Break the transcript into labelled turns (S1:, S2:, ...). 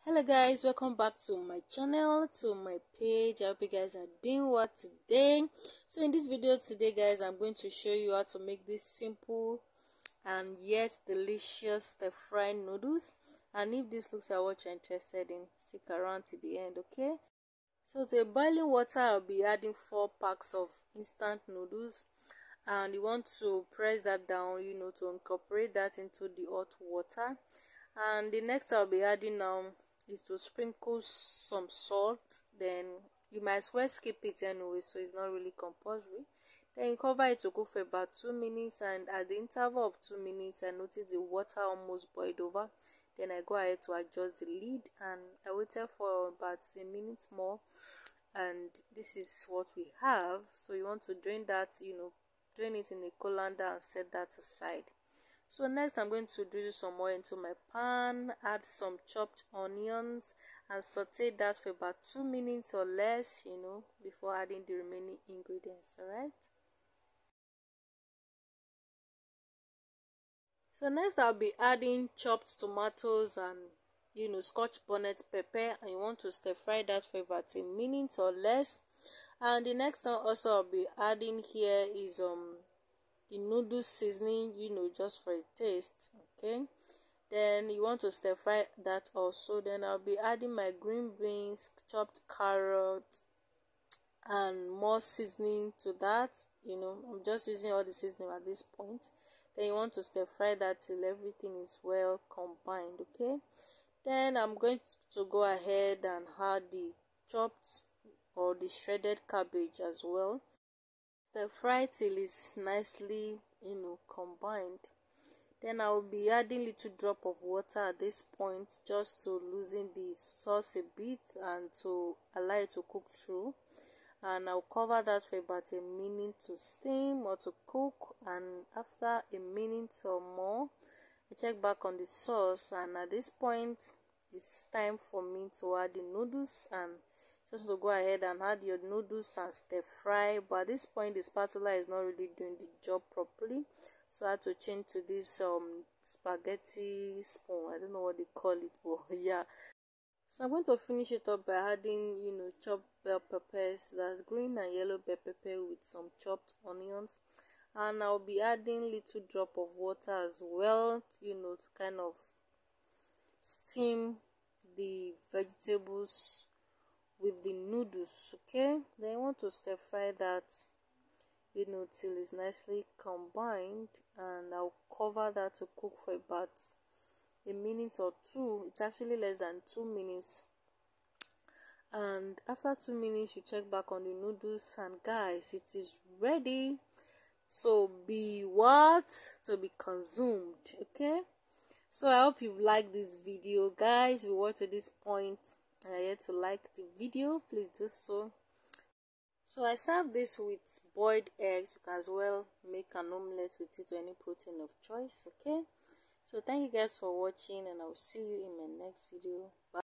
S1: Hello guys, welcome back to my channel, to my page. I hope you guys are doing well today. So in this video today guys, I'm going to show you how to make this simple and yet delicious stir-fried noodles. And if this looks like what you're interested in, stick around to the end, okay? So to boiling water, I'll be adding 4 packs of instant noodles, and you want to press that down, to incorporate that into the hot water. And the next I'll be adding now is to sprinkle some salt. Then you might as well skip it anyway, so it's not really compulsory. Then you cover it to cook for about 2 minutes, and at the interval of 2 minutes I noticed the water almost boiled over. Then I go ahead to adjust the lid, and I waited for about a minute more, and this is what we have. So you want to drain that, drain it in a colander and set that aside. So next I'm going to do some oil into my pan, add some chopped onions and saute that for about 2 minutes or less, before adding the remaining ingredients. Alright, so next I'll be adding chopped tomatoes and Scotch bonnet pepper, and you want to stir fry that for about a minute or less. And the next one also I'll be adding here is the noodle seasoning, just for a taste. Okay, then you want to stir fry that also. Then I'll be adding my green beans, chopped carrot, and more seasoning to that. I'm just using all the seasoning at this point. Then you want to stir fry that till everything is well combined. Okay, then I'm going to go ahead and add the chopped or the shredded cabbage as well. Stir fry till it's nicely combined. Then I will be adding little drop of water at this point, just to loosen the sauce a bit and to allow it to cook through. And I'll cover that for about a minute to steam or to cook, and after a minute or more I check back on the sauce, and at this point it's time for me to add the noodles. And just to go ahead and add your noodles and stir fry, but at this point the spatula is not really doing the job properly, so I had to change to this spaghetti spoon. I don't know what they call it, but yeah. So I'm going to finish it up by adding chopped bell peppers, that's green and yellow bell pepper, with some chopped onions. And I'll be adding little drop of water as well, to kind of steam the vegetables with the noodles. Okay, then you want to stir fry that till it's nicely combined, and I'll cover that to cook for about a minute or two. It's actually less than 2 minutes, and after 2 minutes you check back on the noodles, and guys, it is ready to be consumed. Okay, so I hope you've liked this video, guys. If you watch to this point and are yet to like the video, please do so. So I serve this with boiled eggs. You can as well make an omelette with it, or any protein of choice. Okay, so thank you guys for watching, and I will see you in my next video. Bye.